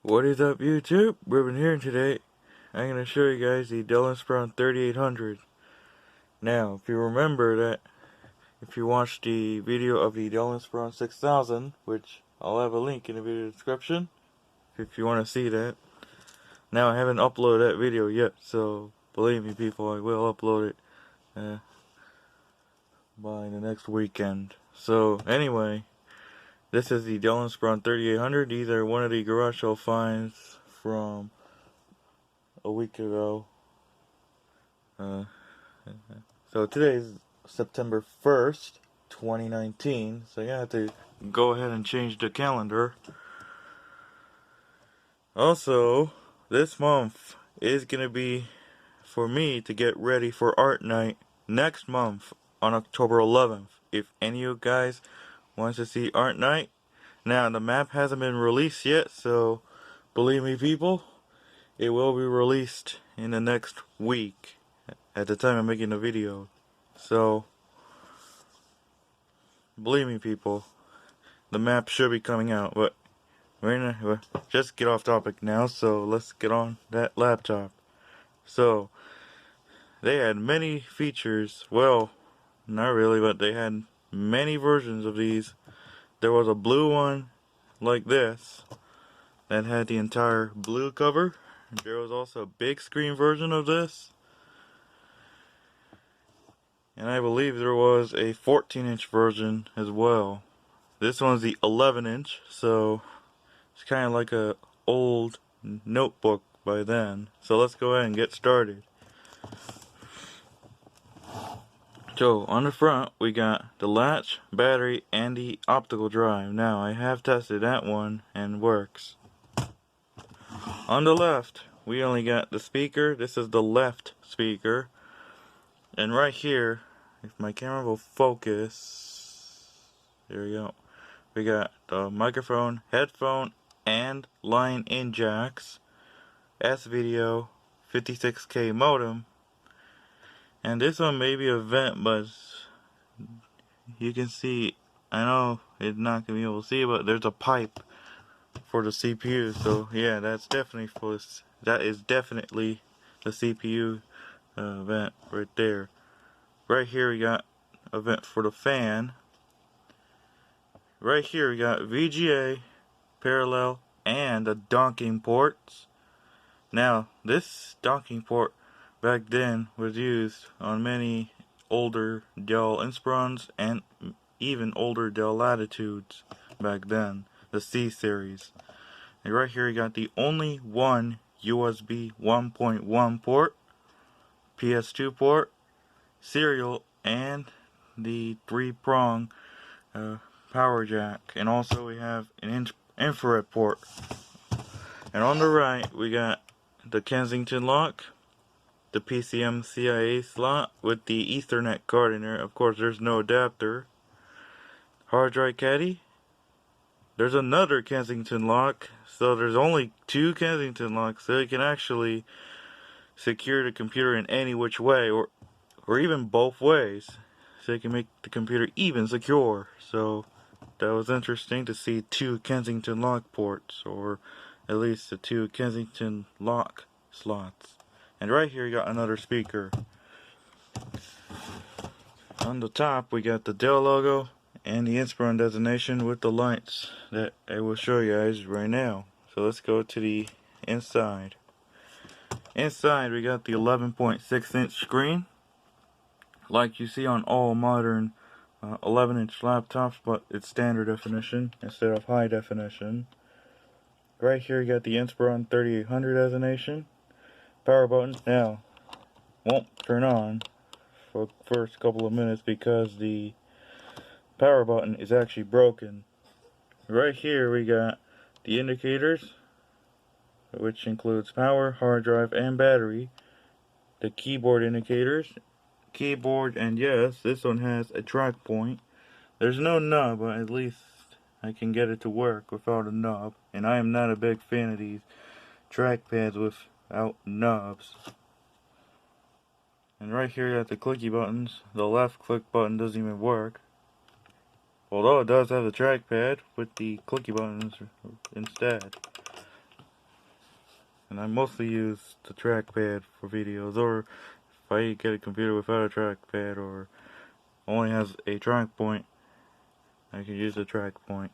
What is up, YouTube? Ruben here, and today I'm going to show you guys the Dell Inspiron 3800. Now, if you remember that, if you watched the video of the Dell Inspiron 6000, which I'll have a link in the video description if you want to see that. Now, I haven't uploaded that video yet, so believe me, people, I will upload it by the next weekend. So, anyway, this is the Dell Inspiron 3800. These are one of the garage sale finds from a week ago. So today is September 1st, 2019. So you have to go ahead and change the calendar. Also, this month is going to be for me to get ready for art night next month on October 11th. If any of you guys wants to see art night, now the map hasn't been released yet, so believe me, people, it will be released in the next week at the time I'm making the video. So believe me, people, the map should be coming out. But we're gonna just get off topic now, so let's get on that laptop. So they had many features. Well, not really, but they had many versions of these. There was a blue one like this that had the entire blue cover. There was also a big screen version of this, and I believe there was a 14-inch version as well. This one's the 11-inch, so it's kind of like a old notebook by then. So let's go ahead and get started. So on the front we got the latch, battery, and the optical drive. Now I have tested that one and works. On the left we only got the speaker. This is the left speaker. And right here, if my camera will focus, there we go. We got the microphone, headphone, and line in jacks, S-video, 56K modem. And this one may be a vent, but you can see, I know it's not going to be able to see, but there's a pipe for the CPU. So yeah, that's definitely that is definitely the CPU vent right there. Right here we got a vent for the fan. Right here we got VGA, parallel, and the docking ports. Now this docking port back then was used on many older Dell Inspirons and even older Dell Latitudes back then, the C series. And right here you got the only one USB 1.1 port, PS2 port, serial, and the 3-prong power jack. And also we have an infrared port. And on the right we got the Kensington lock, the PCM CIA slot with the Ethernet card in there. Of course there's no adapter. Hard drive caddy. There's another Kensington lock, so there's only 2 Kensington locks, so you can actually secure the computer in any which way, or even both ways, so you can make the computer even secure. So that was interesting to see 2 Kensington lock ports, or at least the 2 Kensington lock slots. And right here you got another speaker. On the top we got the Dell logo and the Inspiron designation with the lights that I will show you guys right now. So let's go to the inside. Inside we got the 11.6-inch screen, like you see on all modern 11-inch laptops, but it's standard definition instead of high definition. Right here you got the Inspiron 3800 designation. Power button now won't turn on for the first couple of minutes because the power button is actually broken. Right here we got the indicators, which includes power, hard drive, and battery. The keyboard indicators, keyboard, and yes, this one has a track point. There's no knob, but at least I can get it to work without a knob. And I am not a big fan of these trackpads without knobs. And right here you got the clicky buttons. The left click button doesn't even work, although it does have the trackpad with the clicky buttons instead. and I mostly use the trackpad for videos, or if I get a computer without a trackpad or only has a track point, I can use the track point.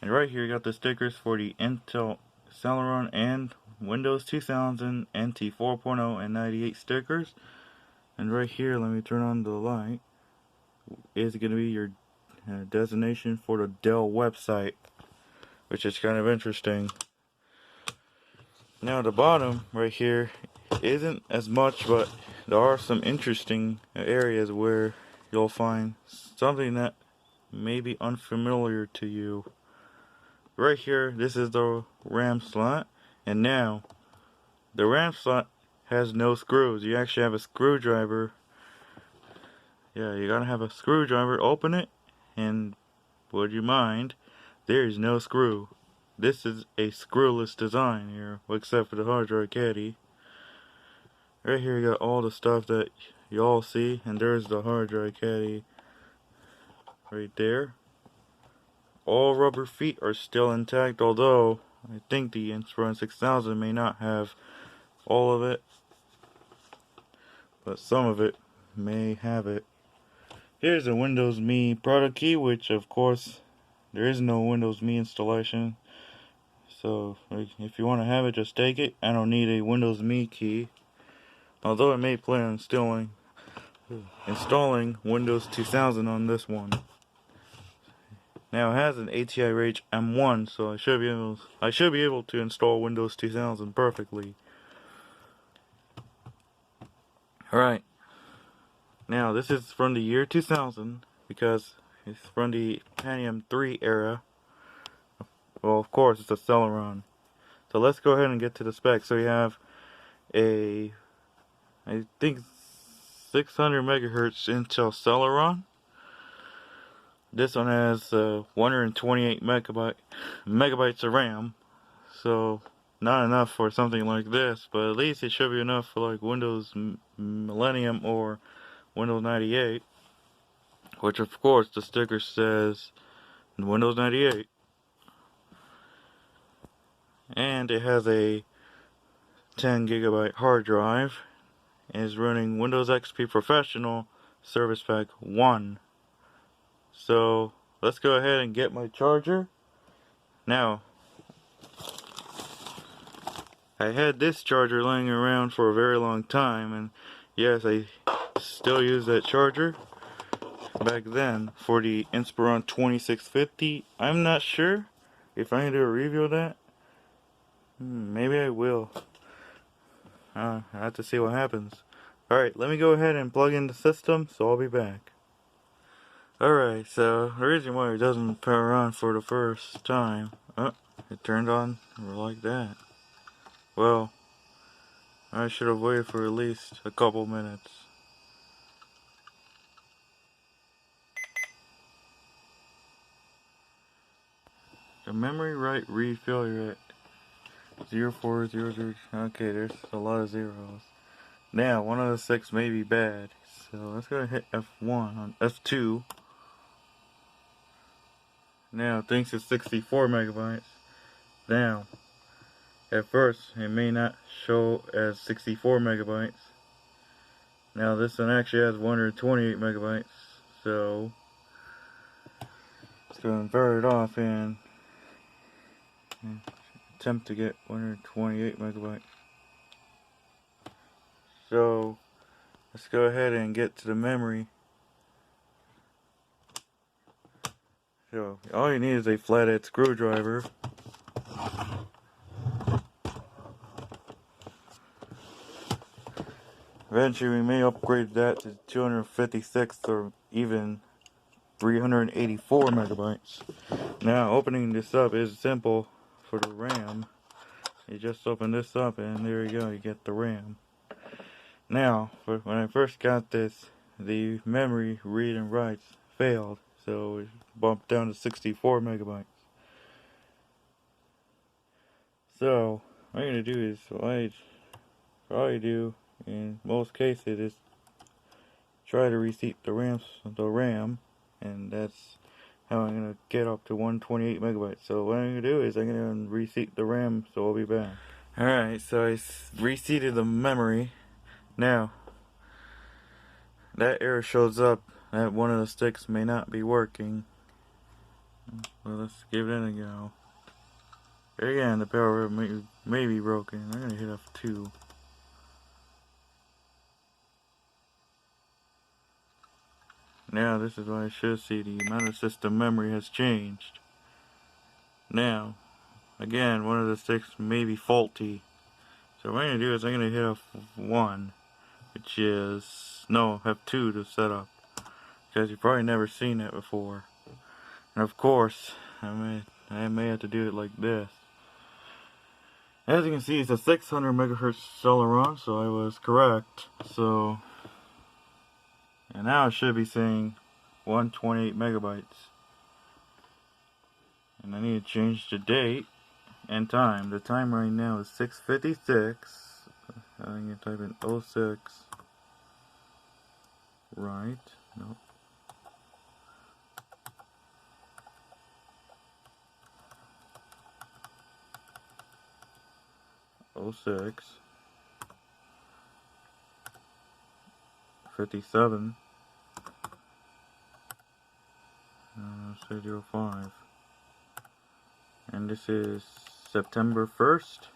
And right here you got the stickers for the Intel Celeron and Windows 2000 NT 4.0 and 98 stickers. And right here, let me turn on the light, is going to be your designation for the Dell website, which is kind of interesting. Now the bottom right here isn't as much, but there are some interesting areas where you'll find something that may be unfamiliar to you. Right here, this is the RAM slot, and now the RAM slot has no screws. You actually have a screwdriver. Yeah, you gotta have a screwdriver, open it, and would you mind, there is no screw. This is a screwless design here, except for the hard drive caddy. Right here you got all the stuff that you all see, and there's the hard drive caddy right there. All rubber feet are still intact, although I think the Inspiron 6000 may not have all of it, but some of it may have it. Here's a Windows Me product key, which of course there is no Windows Me installation, so if you want to have it, just take it. I don't need a Windows Me key, although I may plan on installing Windows 2000 on this one. Now it has an ATI Rage M1, so I should be able to install Windows 2000 perfectly. Alright, now this is from the year 2000 because it's from the Pentium 3 era. Well, of course, it's a Celeron. So let's go ahead and get to the specs. So you have a, I think, 600 MHz Intel Celeron. This one has 128 megabytes of RAM. So not enough for something like this, but at least it should be enough for like Windows Millennium or Windows 98, which of course the sticker says Windows 98. And it has a 10GB hard drive and is running Windows XP Professional Service Pack 1. So let's go ahead and get my charger. Now, I had this charger laying around for a very long time, and yes, I still use that charger. Back then, for the Inspiron 2650, I'm not sure if I can do a review of that. Maybe I will. I have to see what happens. Alright, let me go ahead and plug in the system, so I'll be back. Alright, so the reason why it doesn't power on for the first time, it turned on like that. Well, I should have waited for at least a couple minutes. The memory write read failure at 0400. Okay, there's a lot of zeros. Now, one of the 6 may be bad. So let's go hit F1 on F2. Now, it thinks it's 64 megabytes. Now, at first, it may not show as 64 megabytes. Now, this one actually has 128 megabytes. So, let's go and invert it off and attempt to get 128 megabytes. So, let's go ahead and get to the memory. So, all you need is a flathead screwdriver. Eventually we may upgrade that to 256 or even 384 megabytes. Now, opening this up is simple for the RAM. You just open this up and there you go, you get the RAM. Now, when I first got this, the memory read and writes failed, so it bumped down to 64 megabytes. So, what I'm going to do is, what I probably do in most cases is try to reseat the RAM, and that's how I'm going to get up to 128 megabytes. So what I'm going to do is I'm going to reseat the RAM, so I'll be back. Alright, so I reseated the memory. Now, that error shows up that one of the sticks may not be working. Well, let's give it a go. Again, the power may be broken. I'm gonna hit F2. Now, this is what I should see. The amount of system memory has changed. Now, again, one of the sticks may be faulty. So what I'm gonna do is I'm gonna hit F1, which is, no, F2 to set up. Because you've probably never seen it before. And of course, I may have to do it like this. As you can see, it's a 600 MHz Celeron, so I was correct. So, and now it should be saying 128 megabytes. And I need to change the date and time. The time right now is 6:56. I'm going to type in 06. Right. Nope. Oh 06. 57. 05. And this is September 1st.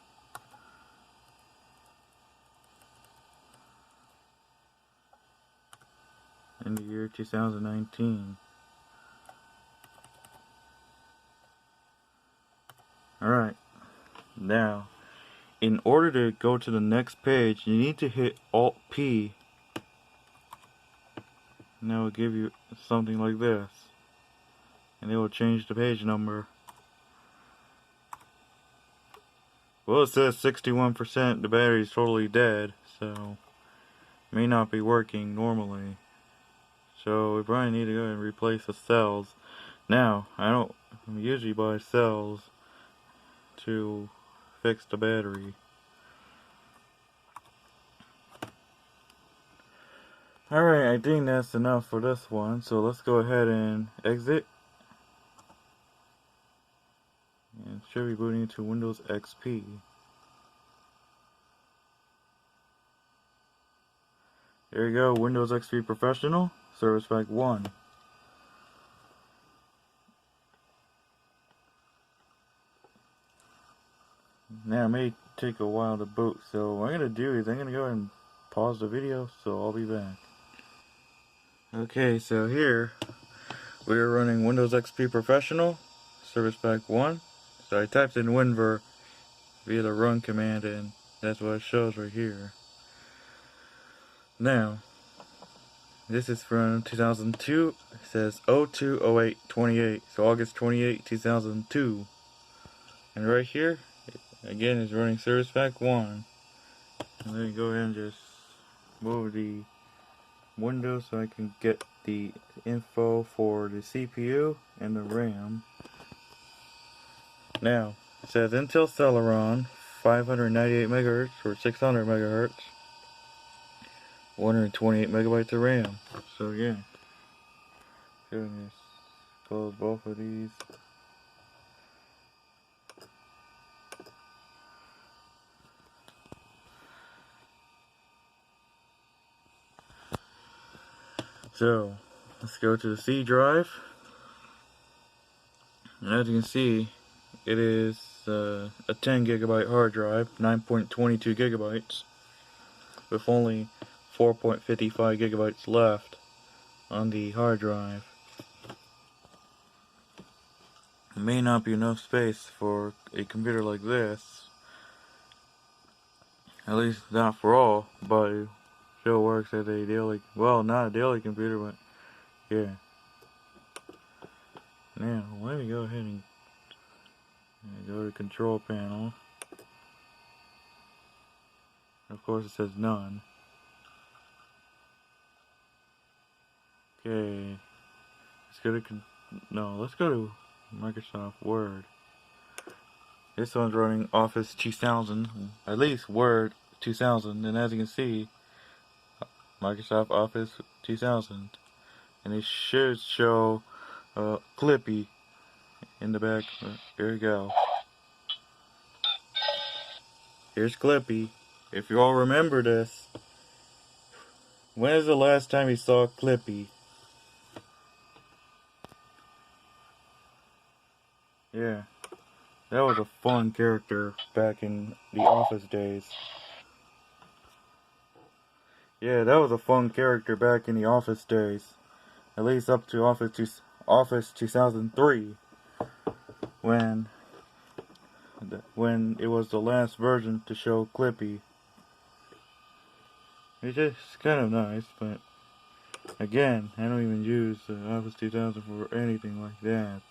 In the year 2019. Alright. Now, in order to go to the next page, you need to hit Alt P. And that will give you something like this. And it will change the page number. Well, it says 61%. The battery is totally dead, so it may not be working normally. So we probably need to go and replace the cells. Now, I usually buy cells to fix the battery. Alright, I think that's enough for this one, so let's go ahead and exit. And should be booting into Windows XP. There you go, Windows XP Professional, Service Pack 1. Now it may take a while to boot, so what I'm going to do is I'm going to go ahead and pause the video, so I'll be back. Okay, so here we're running Windows XP Professional, Service Pack 1. So I typed in WinVer via the run command, and that's what it shows right here. Now, this is from 2002. It says 02/08/28, so August 28, 2002. And right here, again, is running Service Pack 1. And let me go ahead and just move the window so I can get the info for the CPU and the RAM. Now, it says Intel Celeron, 598 MHz or 600 MHz, 128 megabytes of RAM. So yeah, just close both of these. So, let's go to the C drive. And as you can see, it is a 10 gigabyte hard drive, 9.22 gigabytes, with only 4.55 gigabytes left on the hard drive. It may not be enough space for a computer like this, at least not for all, but it still works as a daily, well, not a daily computer, but yeah. Now, let me go ahead and go to control panel. Of course it says none. Okay, let's go to Microsoft Word. This one's running Office 2000, at least Word 2000, and as you can see, Microsoft Office 2000, and it should show Clippy in the back. There you go. here's Clippy. If you all remember this, when is the last time you saw Clippy? Yeah, that was a fun character back in the Office days. Yeah, that was a fun character back in the Office days. At least up to Office 2003, when it was the last version to show Clippy. It's just kind of nice, but again, I don't even use Office 2000 for anything like that.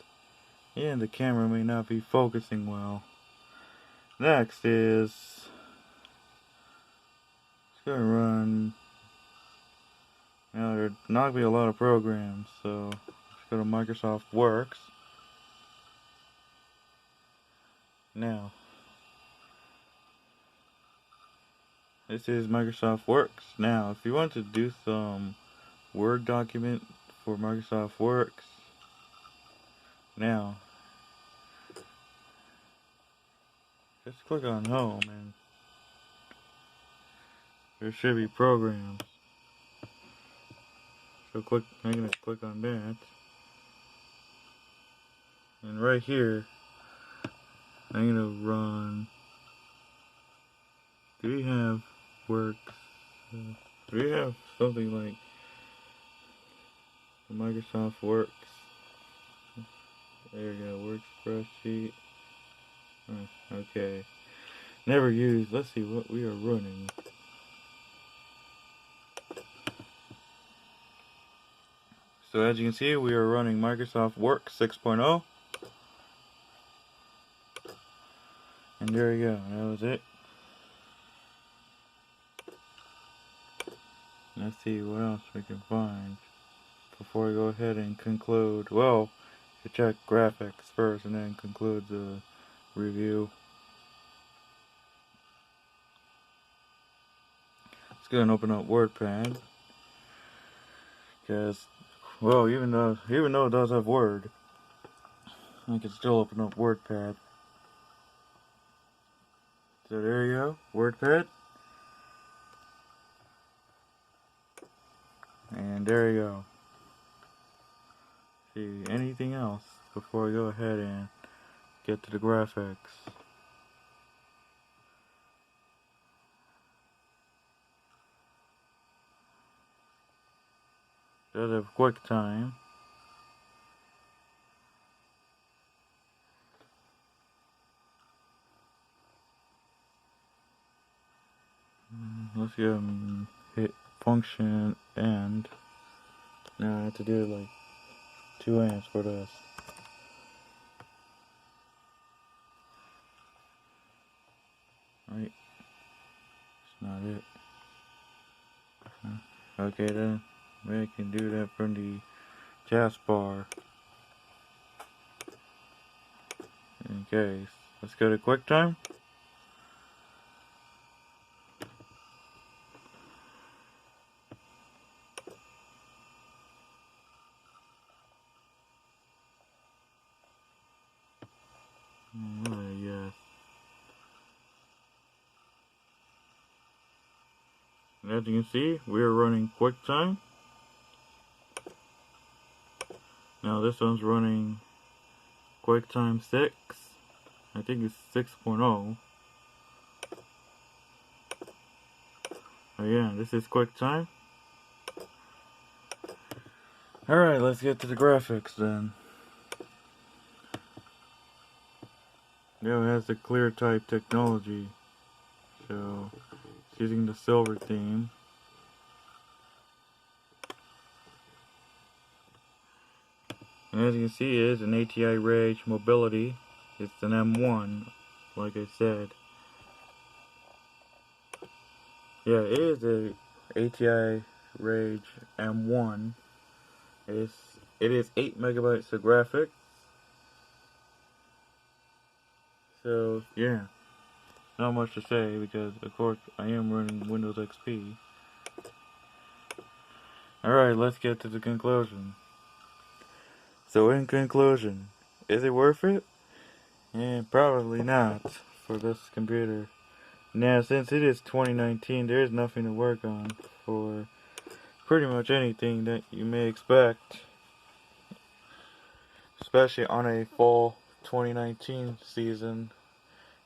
And the camera may not be focusing well. Next is, it's gonna run, now there's not gonna be a lot of programs, so let's go to Microsoft Works. Now, this is Microsoft Works. Now, if you want to do some Word document for Microsoft Works, now, just click on Home and there should be programs. So I'm gonna click on that. And right here, I'm gonna run, do we have Works? Do we have something like Microsoft Works? There we go, Works spreadsheet. Okay. Never used. Let's see what we are running. So as you can see, we are running Microsoft Works 6.0. And there you go. That was it. Let's see what else we can find before we go ahead and conclude. Well, you check graphics first and then conclude the review. Let's go and open up WordPad. Because, well, even though it does have Word, I can still open up WordPad. So there you go, WordPad. And there you go. See, anything else before we go ahead and get to the graphics? Does have QuickTime. Let's go and hit function end. Now I have to do like 2 amps for this. Right. That's not it. Okay then. Maybe I can do that from the taskbar. In case. Let's go to QuickTime. Yes. And as you can see, we are running QuickTime. Now this one's running QuickTime 6. I think it's 6.0. Oh yeah, this is QuickTime. Alright, let's get to the graphics then. Now it has the clear type technology. So, it's using the silver theme. And as you can see, it is an ATI Rage Mobility. It's an M1, like I said. Yeah, it is a ATI Rage M1. It is 8 megabytes of graphics. So yeah, not much to say because of course I am running Windows XP. Alright, let's get to the conclusion. So in conclusion, is it worth it? Yeah, probably not for this computer. Now, since it is 2019, there is nothing to work on for pretty much anything that you may expect, especially on a fall 2019 season.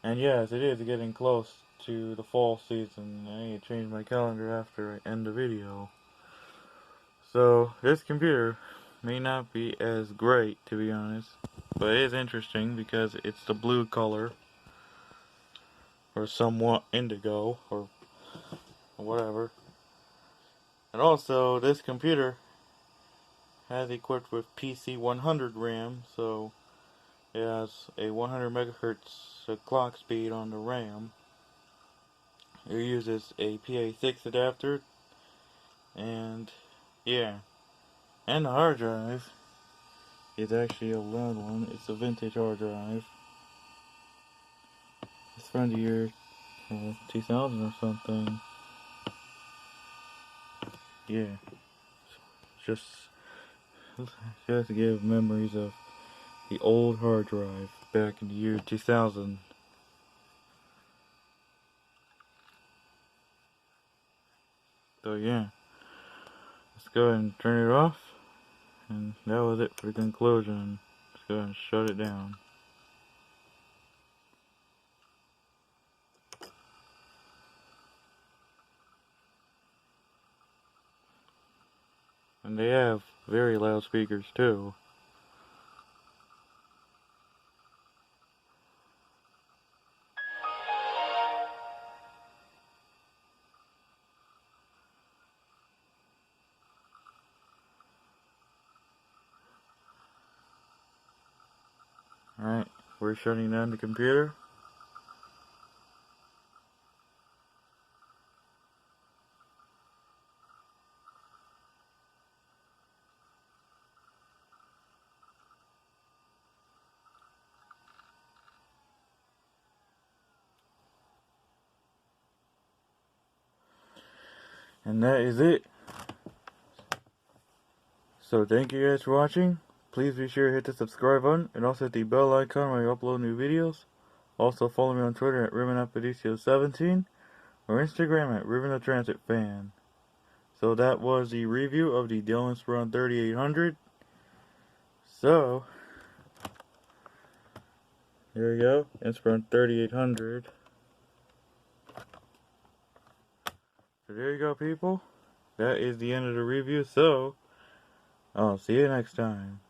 And yes, it is getting close to the fall season. I need to change my calendar after I end the video. So, this computer may not be as great, to be honest, but it is interesting because it's the blue color, or somewhat indigo, or whatever. And also, this computer has equipped with PC 100 RAM, so it has a 100 megahertz clock speed on the RAM. It uses a PA6 adapter, and yeah. And the hard drive is actually a loud one. It's a vintage hard drive. It's from the year 2000 or something. Yeah. Just to give memories of the old hard drive back in the year 2000. So yeah. Let's go ahead and turn it off. And that was it for the conclusion. Let's go ahead and shut it down. And they have very loud speakers too. Alright, we're shutting down the computer. And that is it. So thank you guys for watching. Please be sure to hit the subscribe button and also hit the bell icon when I upload new videos. Also follow me on Twitter at RibbonApodicio17 or Instagram at RibbonTheTransitFan. So that was the review of the Dell Inspiron 3800. So there you go, Inspiron 3800. So there you go, people. That is the end of the review. So I'll see you next time.